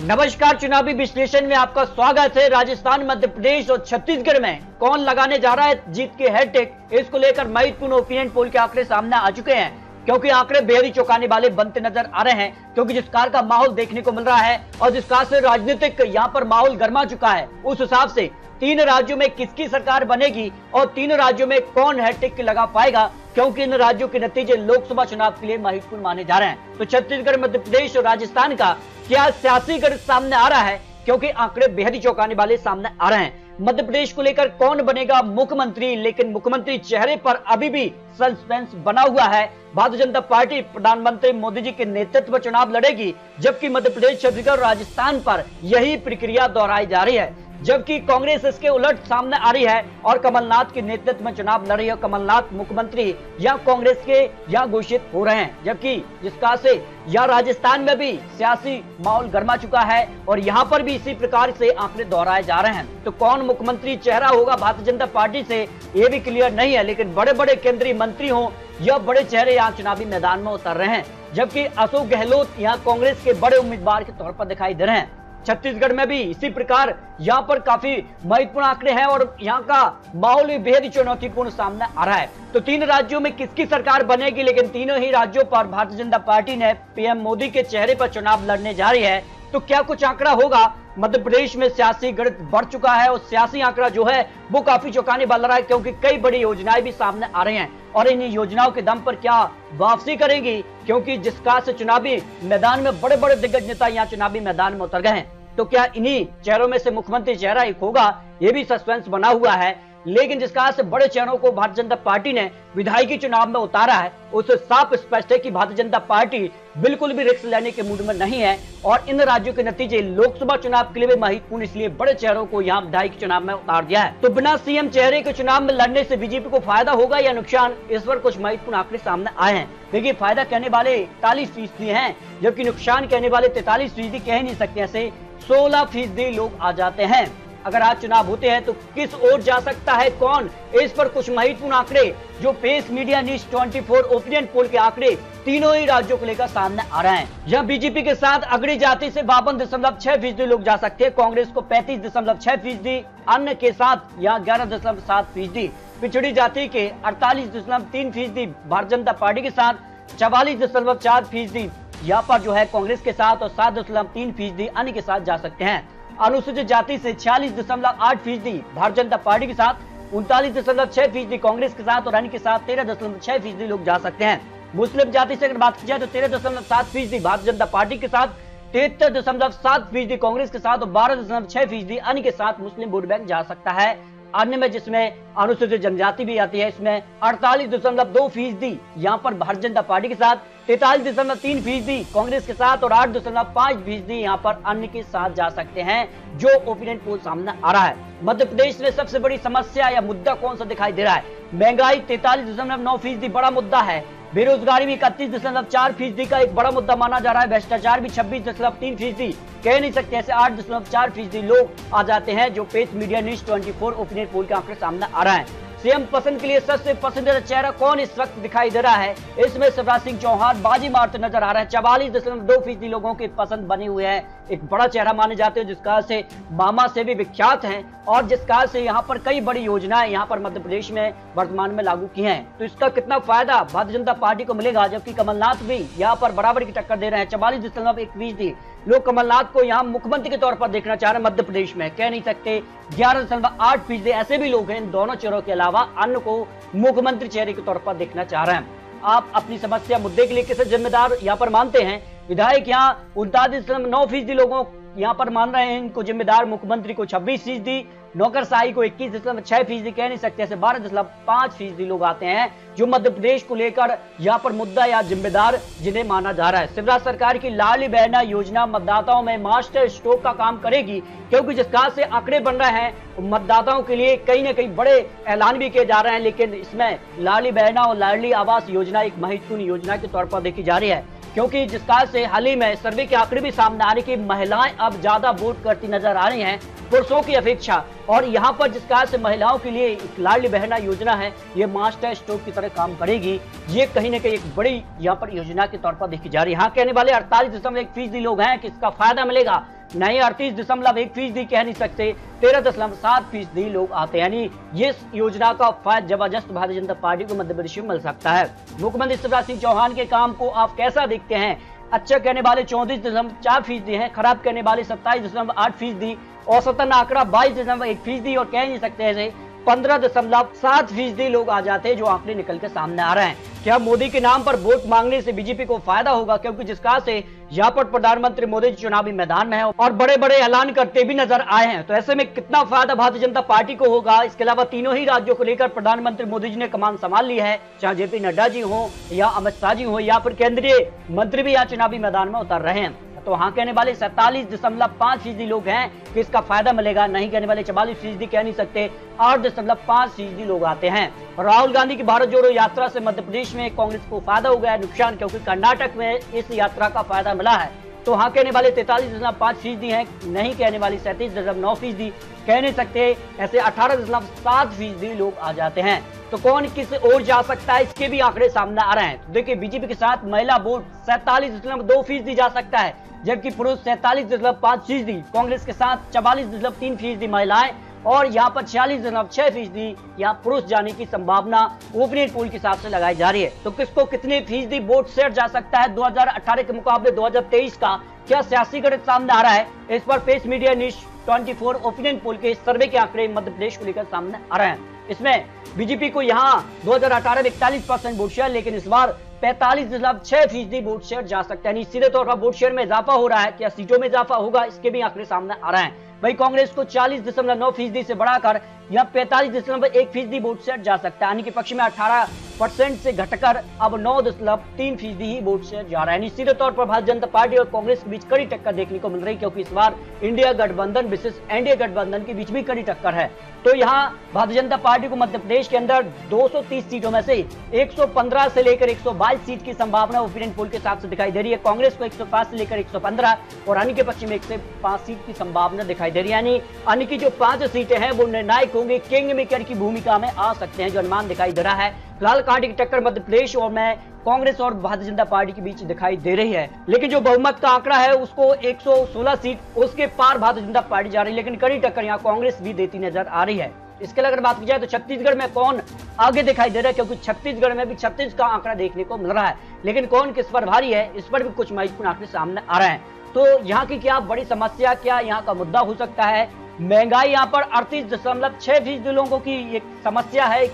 नमस्कार, चुनावी विश्लेषण में आपका स्वागत है। राजस्थान, मध्य प्रदेश और छत्तीसगढ़ में कौन लगाने जा रहा है जीत के हैट्रिक, इसको लेकर महत्वपूर्ण ओपिनियन पोल के आंकड़े सामने आ चुके हैं। क्योंकि आंकड़े बेहद ही चौंकाने वाले बनते नजर आ रहे हैं, क्योंकि जिस कार का माहौल देखने को मिल रहा है और जिस कार से राजनीतिक यहाँ पर माहौल गर्मा चुका है, उस हिसाब से 3 राज्यों में किसकी सरकार बनेगी और 3 राज्यों में कौन हैट्रिक लगा पाएगा, क्योंकि इन राज्यों के नतीजे लोकसभा चुनाव के लिए महत्वपूर्ण माने जा रहे हैं। तो छत्तीसगढ़, मध्य प्रदेश और राजस्थान का क्या सियासी गढ़ सामने आ रहा है, क्योंकि आंकड़े बेहद ही चौंकाने वाले सामने आ रहे हैं। मध्य प्रदेश को लेकर कौन बनेगा मुख्यमंत्री, लेकिन मुख्यमंत्री चेहरे पर अभी भी सस्पेंस बना हुआ है। भारतीय जनता पार्टी प्रधानमंत्री मोदी जी के नेतृत्व में चुनाव लड़ेगी, जबकि मध्य प्रदेश, छत्तीसगढ़, राजस्थान पर यही प्रक्रिया दोहराई जा रही है। जबकि कांग्रेस इसके उलट सामने आ रही है और कमलनाथ के नेतृत्व में चुनाव लड़ रही है। कमलनाथ मुख्यमंत्री या कांग्रेस के यहाँ घोषित हो रहे हैं, जबकि जिसका से यह राजस्थान में भी सियासी माहौल गर्मा चुका है और यहाँ पर भी इसी प्रकार से आंकड़े दोहराए जा रहे हैं। तो कौन मुख्यमंत्री चेहरा होगा भारतीय जनता पार्टी से, ये भी क्लियर नहीं है। लेकिन बड़े बड़े केंद्रीय मंत्री हो या बड़े चेहरे यहाँ चुनावी मैदान में उतर रहे हैं, जबकि अशोक गहलोत यहाँ कांग्रेस के बड़े उम्मीदवार के तौर पर दिखाई दे रहे हैं। छत्तीसगढ़ में भी इसी प्रकार यहाँ पर काफी महत्वपूर्ण आंकड़े हैं और यहाँ का माहौल भी बेहद ही चुनौतीपूर्ण सामने आ रहा है। तो 3 राज्यों में किसकी सरकार बनेगी, लेकिन तीनों ही राज्यों पर भारतीय जनता पार्टी ने पीएम मोदी के चेहरे पर चुनाव लड़ने जा रही है। तो क्या कुछ आंकड़ा होगा? मध्य प्रदेश में सियासी गढ़ बढ़ चुका है और सियासी आंकड़ा जो है वो काफी चौंकाने वाला रहा है, क्योंकि कई बड़ी योजनाएं भी सामने आ रही हैं और इन योजनाओं के दम पर क्या वापसी करेंगी, क्योंकि जिसका से चुनावी मैदान में बड़े बड़े दिग्गज नेता यहाँ चुनावी मैदान में उतर गए हैं। तो क्या इन्हीं चेहरों में से मुख्यमंत्री चेहरा एक होगा, ये भी सस्पेंस बना हुआ है। लेकिन जिस कहा से बड़े चेहरों को भारतीय जनता पार्टी ने विधायकी चुनाव में उतारा है, उससे साफ स्पष्ट है कि भारतीय जनता पार्टी बिल्कुल भी रिस्क लेने के मूड में नहीं है और इन राज्यों के नतीजे लोकसभा चुनाव के लिए भी महत्वपूर्ण, इसलिए बड़े चेहरों को यहाँ विधायकी चुनाव में उतार दिया है। तो बिना सीएम चेहरे के चुनाव में लड़ने से बीजेपी को फायदा होगा या नुकसान, इस पर कुछ महत्वपूर्ण आंकड़े सामने आए हैं। देखिए, फायदा कहने वाले 41% हैं, जबकि नुकसान कहने वाले 43% कह नहीं सकते। ऐसे 16% लोग आ जाते हैं। अगर आज चुनाव होते हैं तो किस ओर जा सकता है कौन, इस पर कुछ महत्वपूर्ण आंकड़े जो Pace Media News 24 opinion poll के आंकड़े तीनों ही राज्यों को लेकर सामने आ रहे हैं। यह बीजेपी के साथ अगड़ी जाति से 52.6% लोग जा सकते हैं, कांग्रेस को 35.6%, अन्य के साथ यहाँ 11.7%, पिछड़ी जाति के 48.3%, भारतीय जनता पार्टी के साथ 44.4% यहाँ पर जो है कांग्रेस के साथ और 7.3% अन्य के साथ जा सकते हैं। अनुसूचित जाति से 46.8% भारतीय जनता पार्टी के साथ, 39.6% कांग्रेस के साथ और अन्य के साथ 13.6% लोग जा सकते हैं। मुस्लिम जाति से अगर बात की जाए तो 13.7% भारतीय जनता पार्टी के साथ, 73.7% कांग्रेस के साथ और 12.6% अन्य के साथ मुस्लिम वोट बैंक जा सकता है। अन्य में जिसमें अनुसूचित जनजाति भी आती है, इसमें 48.2% यहाँ पर भारतीय जनता पार्टी के साथ, 43.3% कांग्रेस के साथ और 8.5% यहाँ पर अन्य के साथ जा सकते हैं, जो ओपिनियन पोल सामने आ रहा है। मध्य प्रदेश में सबसे बड़ी समस्या या मुद्दा कौन सा दिखाई दे रहा है? महंगाई 43.9% बड़ा मुद्दा है, बेरोजगारी भी 31.4% का एक बड़ा मुद्दा माना जा रहा है, भ्रष्टाचार भी 26.3%, कह नहीं सकते ऐसे 8.4% लोग आ जाते हैं, जो Pace Media News 24 opinion poll के आंकड़े सामने आ रहा है। सीएम पसंद के लिए सबसे पसंदीदा चेहरा कौन इस वक्त दिखाई दे रहा है? इसमें शिवराज सिंह चौहान बाजी मारते नजर आ रहे हैं। 44.2% लोगों के पसंद बने हुए हैं, एक बड़ा चेहरा माने जाते हैं, जिसका से मामा से भी विख्यात हैं और जिसका से यहाँ पर कई बड़ी योजनाएं यहाँ पर मध्य प्रदेश में वर्तमान में लागू की हैं। तो इसका कितना फायदा भारतीय जनता पार्टी को मिलेगा? जबकि कमलनाथ भी यहाँ पर बराबर की टक्कर दे रहे हैं, 44.1% लोग कमलनाथ को यहाँ मुख्यमंत्री के तौर पर देखना चाह रहे हैं मध्य प्रदेश में, कह नहीं सकते। 11.8% ऐसे भी लोग हैं इन दोनों चेहरों के अलावा अन्य को मुख्यमंत्री चेहरे के तौर पर देखना चाह रहे हैं। आप अपनी समस्या मुद्दे के लिए किसे जिम्मेदार यहाँ पर मानते हैं? विधायक यहाँ 39.9% लोगों यहाँ पर मान रहे हैं इनको जिम्मेदार, मुख्यमंत्री को 26%, नौकरशाही को 21.6%, कह नहीं सकते ऐसे 12.5% लोग आते हैं जो मध्य प्रदेश को लेकर यहाँ पर मुद्दा या जिम्मेदार जिन्हें माना जा रहा है। शिवराज सरकार की लाडली बहना योजना मतदाताओं में मास्टर स्ट्रोक का काम करेगी, क्योंकि जिस कहा से आंकड़े बन रहे हैं मतदाताओं के लिए कहीं ना कहीं बड़े ऐलान भी किए जा रहे हैं, लेकिन इसमें लाडली बहना और लाडली आवास योजना एक महत्वपूर्ण योजना के तौर पर देखी जा रही है, क्योंकि जिस कहा से हाल ही में सर्वे के आंकड़े भी सामने आ रहे कि महिलाएं अब ज्यादा वोट करती नजर आ रही हैं पुरुषों की अपेक्षा। और यहाँ पर जिस प्रकार से महिलाओं के लिए एक लाडली बहना योजना है, ये मास्टर स्ट्रोक की तरह काम करेगी। ये कहीं ना कहीं एक बड़ी यहाँ पर योजना के तौर पर देखी जा रही है। यहाँ कहने वाले 48.1% लोग हैं कि इसका फायदा मिलेगा, नहीं 38.1% कह नहीं सकते, 13.7% लोग आते हैं। यानी ये योजना का फायदा जबरदस्त भारतीय जनता पार्टी को मध्य प्रदेश में मिल सकता है। मुख्यमंत्री शिवराज सिंह चौहान के काम को आप कैसा देखते हैं? अच्छा कहने वाले 34.4% हैं, खराब कहने वाले 27.8%, औसतन आंकड़ा 22.1% और कह नहीं सकते ऐसे 15.7% लोग आ जाते हैं जो आंकड़े निकल के सामने आ रहे हैं। क्या मोदी के नाम पर वोट मांगने से बीजेपी को फायदा होगा? क्योंकि जिस कहा से यहाँ पर प्रधानमंत्री मोदी चुनावी मैदान में है और बड़े बड़े ऐलान करते भी नजर आए हैं, तो ऐसे में कितना फायदा भारतीय जनता पार्टी को होगा? इसके अलावा तीनों ही राज्यों को लेकर प्रधानमंत्री मोदी जी ने कमान संभाल ली है, चाहे जेपी नड्डा जी हो या अमित शाह जी हो या फिर केंद्रीय मंत्री भी यहाँ चुनावी मैदान में उतर रहे हैं। तो हाँ कहने वाले 47.5% लोग हैं कि इसका फायदा मिलेगा, नहीं कहने वाले 44% कह नहीं सकते, 8.5% लोग आते हैं। राहुल गांधी की भारत जोड़ो यात्रा से मध्य प्रदेश में कांग्रेस को फायदा हो गया है नुकसान, क्योंकि कर्नाटक में इस यात्रा का फायदा मिला है। तो हाँ कहने वाले 43.5% हैं, नहीं कहने वाले 37.9%, कह नहीं सकते ऐसे 18.7% लोग आ जाते हैं। तो कौन किस ओर जा सकता है, इसके भी आंकड़े सामने आ रहे हैं। तो देखिए बीजेपी के साथ महिला वोट 47.2% जा सकता है, जबकि पुरुष 47.5%, कांग्रेस के साथ 44.3% महिलाएं और यहाँ पर 46.6% यहाँ पुरुष जाने की संभावना ओपिनियन पोल के हिसाब से लगाई जा रही है। तो किसको कितने फीसदी वोट शेयर जा सकता है 2018 के मुकाबले 2023 का, क्या सियासी गणित सामने आ रहा है? इस पर Pace Media News 24 opinion poll के सर्वे के आंकड़े मध्य प्रदेश को लेकर सामने आ रहे हैं। इसमें बीजेपी को यहाँ 2018 में 41% वोट शेयर, लेकिन इस बार 45.6% वोट शेयर जा सकता है। सीधे तौर पर वोट शेयर में इजाफा हो रहा है, क्या सीटों में इजाफा होगा, इसके भी आंकड़े सामने आ रहे हैं। वही कांग्रेस को 40.9% से बढ़ाकर यह 45.1% वोट शेयर जा सकता है। यानी कि पक्ष में 18% से घटकर अब 9.3% ही वोट शेयर जा रहा है। सीधे तौर पर भारतीय जनता पार्टी और कांग्रेस के बीच कड़ी टक्कर देखने को मिल रही है, क्योंकि इस बार इंडिया गठबंधन विशेष एनडीए गठबंधन के बीच भी कड़ी टक्कर है। तो यहाँ भारतीय जनता पार्टी को मध्य प्रदेश के अंदर 230 सीटों में से 115 से लेकर 122 सीट की संभावना ओपिनियन पोल के हिसाब से दिखाई दे रही है। कांग्रेस को 105 से लेकर 115 और अन्य के पक्ष में 1 से 5 सीट की संभावना दिखाई दे रही है। यानी अन्य की जो 5 सीटें हैं वो निर्णायक होंगे, किंग मेकर की भूमिका में आ सकते हैं, जो अनुमान दिखाई दे रहा है। फिलहाल कांटे की टक्कर मध्य प्रदेश और में कांग्रेस और भारतीय जनता पार्टी के बीच दिखाई दे रही है, लेकिन जो बहुमत का आंकड़ा है उसको 116 सीट उसके पार भारतीय जनता पार्टी जा रही है, लेकिन कड़ी टक्कर यहाँ कांग्रेस भी देती नजर आ रही है। इसके अगर बात की जाए तो छत्तीसगढ़ में कौन आगे दिखाई दे रहा है, क्योंकि छत्तीसगढ़ में भी 36 का आंकड़ा देखने को मिल रहा है, लेकिन कौन किस पर भारी है इस पर भी कुछ महत्वपूर्ण आंकड़े सामने आ रहे हैं। तो यहाँ की क्या बड़ी समस्या, क्या यहाँ का मुद्दा हो सकता है? महंगाई यहाँ पर 38.6% लोगों की एक समस्या है,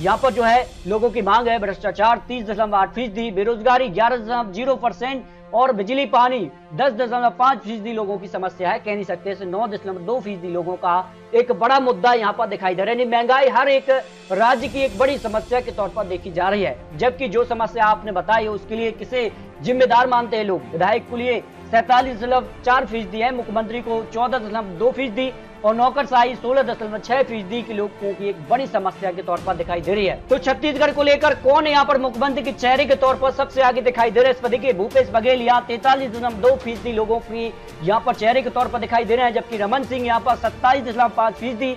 यहाँ पर जो है लोगों की मांग है। भ्रष्टाचार 30.8%, बेरोजगारी 11.0% और बिजली पानी 10.5% लोगों की समस्या है, कह नहीं सकते। 9.2% लोगों का एक बड़ा मुद्दा यहाँ पर दिखाई दे रहा है। महंगाई हर एक राज्य की एक बड़ी समस्या के तौर पर देखी जा रही है, जबकि जो समस्या आपने बताई है उसके लिए किसे जिम्मेदार मानते हैं लोग? विधायक के लिए 47.4% है, मुख्यमंत्री को 14.2% और नौकरशाही 16.6% के लोगों की एक बड़ी समस्या के तौर पर दिखाई दे रही है। तो छत्तीसगढ़ को लेकर कौन यहाँ पर मुख्यमंत्री के चेहरे के तौर पर सबसे आगे दिखाई दे रहे हैं? इस पर देखिए भूपेश बघेल यहाँ 43.2% लोगों की यहाँ पर चेहरे के तौर पर दिखाई दे रहे हैं, जबकि रमन सिंह यहाँ पर 27.5%,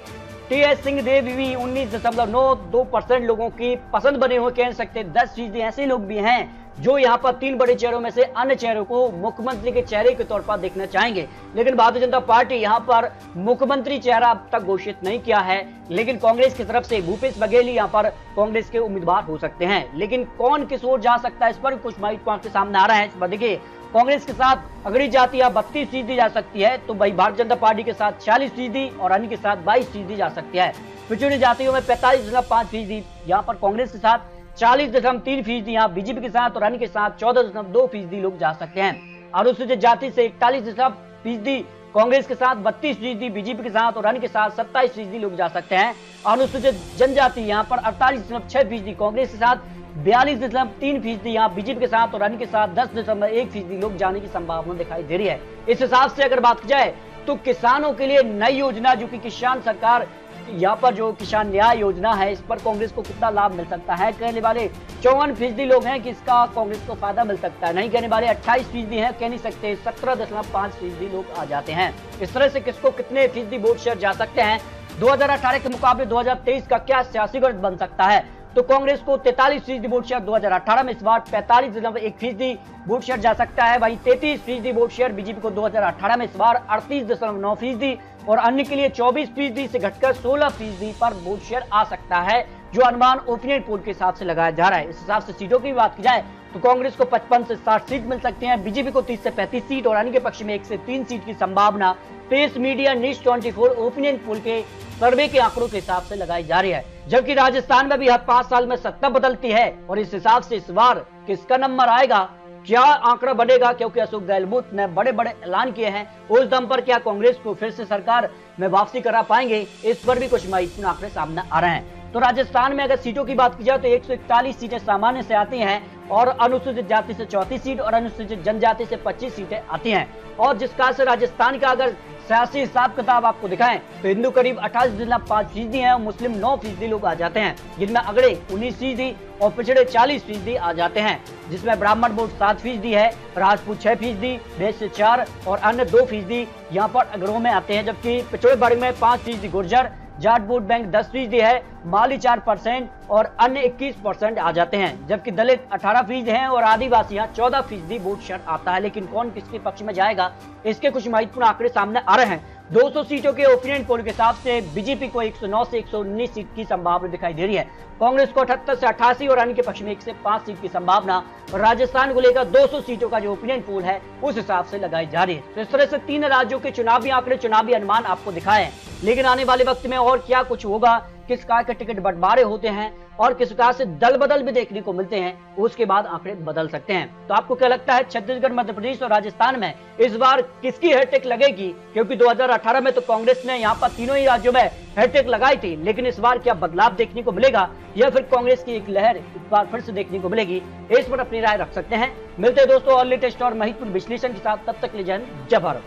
टी.एस. सिंहदेव भी 19.92% लोगों की पसंद बने हुए, कह सकते 10% ऐसे लोग भी हैं जो यहाँ पर 3 बड़े चेहरों में से अन्य चेहरों को मुख्यमंत्री के चेहरे के तौर पर देखना चाहेंगे। लेकिन भारतीय जनता पार्टी यहाँ पर मुख्यमंत्री चेहरा अब तक घोषित नहीं किया है, लेकिन कांग्रेस की तरफ से भूपेश बघेल यहाँ पर कांग्रेस के उम्मीदवार हो सकते हैं। लेकिन कौन किस ओर जा सकता है इस पर कुछ महत्वपूर्ण के सामने आ रहा है। इस पर देखिए कांग्रेस के साथ अगड़ी जाति 32% जा सकती है, तो भाई भारतीय जनता पार्टी के साथ 40% और अन्य के साथ 22% जा सकती है। पिछड़ी जातियों में 45.5% यहाँ पर कांग्रेस के साथ, 40.3% यहाँ बीजेपी के साथ और अन्य के साथ 14.2% लोग जा सकते हैं। अनुसूचित जाति से 41% कांग्रेस के साथ, 32% बीजेपी के साथ और अन्य के साथ 27% लोग जा सकते हैं। अनुसूचित जनजाति यहाँ पर 48.6% कांग्रेस के साथ, 42.3% यहाँ बीजेपी के साथ और अन्य के साथ 10.1% लोग जाने की संभावना दिखाई दे रही है। इस हिसाब से अगर बात की जाए तो किसानों के लिए नई योजना जो कि किसान सरकार यहाँ पर जो किसान न्याय योजना है, इस पर कांग्रेस को कितना लाभ मिल सकता है? कहने वाले 54% लोग हैं कि इसका कांग्रेस को फायदा मिल सकता है, नहीं कहने वाले 28% हैं, कह नहीं सकते 17.5% लोग आ जाते हैं। इस तरह से किसको कितने फीसदी वोट शेयर जा सकते हैं 2018 के मुकाबले 2023 का क्या सियासी गढ़ बन सकता है। तो कांग्रेस को 43% वोट शेयर 2018 में, इस बार 45.1% वोट शेयर जा सकता है। वहीं 33% वोट शेयर बीजेपी को 2018 में, इस बार 38.9% और अन्य के लिए 24% से घटकर 16% पर वोट शेयर आ सकता है, जो अनुमान ओपिनियन पोल के हिसाब से लगाया जा रहा है। इस हिसाब से सीटों की बात की जाए तो कांग्रेस को 55 से 60 सीट मिल सकती हैं, बीजेपी को 30 से 35 सीट और अन्य के पक्ष में 1 से 3 सीट की संभावना Pace Media News 24 opinion poll के सर्वे के आंकड़ों के हिसाब से लगाई जा रही है। जबकि राजस्थान में भी हर 5 साल में सत्ता बदलती है और इस हिसाब से इस बार किसका नंबर आएगा, क्या आंकड़ा बढ़ेगा, क्योंकि अशोक गहलोत ने बड़े बड़े ऐलान किए हैं, उस दम पर क्या कांग्रेस को फिर से सरकार में वापसी करा पाएंगे, इस पर भी कुछ महत्वपूर्ण आंकड़े सामने आ रहे हैं। तो राजस्थान में अगर सीटों की बात की जाए तो 141 सीटें सामान्य से आती हैं और अनुसूचित जाति से 34 सीट और अनुसूचित जनजाति से 25 सीटें आती हैं। और जिस कारण से राजस्थान का अगर सियासी हिसाब किताब आपको दिखाएं तो हिंदू करीब 28.5% हैं और मुस्लिम 9% लोग आ जाते हैं, जिनमें अगड़े 19% और पिछड़े 40% आ जाते हैं, जिसमें ब्राह्मण वोट 7% है, राजपूत 6%, वैश्य 4% और अन्य 2% यहाँ पर अगड़ों में आते हैं। जबकि पिछड़े वर्ग में 5% गुर्जर, जाट वोट बैंक 10% है, माली 4% और अन्य 21% आ जाते हैं। जबकि दलित 18% हैं और आदिवासी 14% वोट शेयर आता है। लेकिन कौन किसके पक्ष में जाएगा, इसके कुछ महत्वपूर्ण आंकड़े सामने आ रहे हैं। 200 सीटों के ओपिनियन पोल के हिसाब से बीजेपी को 109 से 119 सीट की संभावना दिखाई दे रही है, कांग्रेस को 78 से 88 और अन्य के पक्ष में 1 से 5 सीट की संभावना, और राजस्थान को लेकर 200 सीटों का जो ओपिनियन पोल है उस हिसाब से लगाई जा रही है। तो इस तरह से 3 राज्यों के चुनावी आंकड़े, चुनावी अनुमान आपको दिखाए। लेकिन आने वाले वक्त में और क्या कुछ होगा, किस कार के टिकट बंटवारे होते हैं और किस कार से दल बदल भी देखने को मिलते हैं, उसके बाद आंकड़े बदल सकते हैं। तो आपको क्या लगता है छत्तीसगढ़, मध्य प्रदेश और राजस्थान में इस बार किसकी हैट्रिक लगेगी? क्योंकि 2018 में तो कांग्रेस ने यहाँ पर तीनों ही राज्यों में हैट्रिक लगाई थी, लेकिन इस बार क्या बदलाव देखने को मिलेगा या फिर कांग्रेस की एक लहर इस बार फिर से देखने को मिलेगी? इस पर अपनी राय रख सकते हैं। मिलते हैं दोस्तों और लेटेस्ट और महत्वपूर्ण विश्लेषण के साथ, तब तक ले जय हिंद, जय भारत।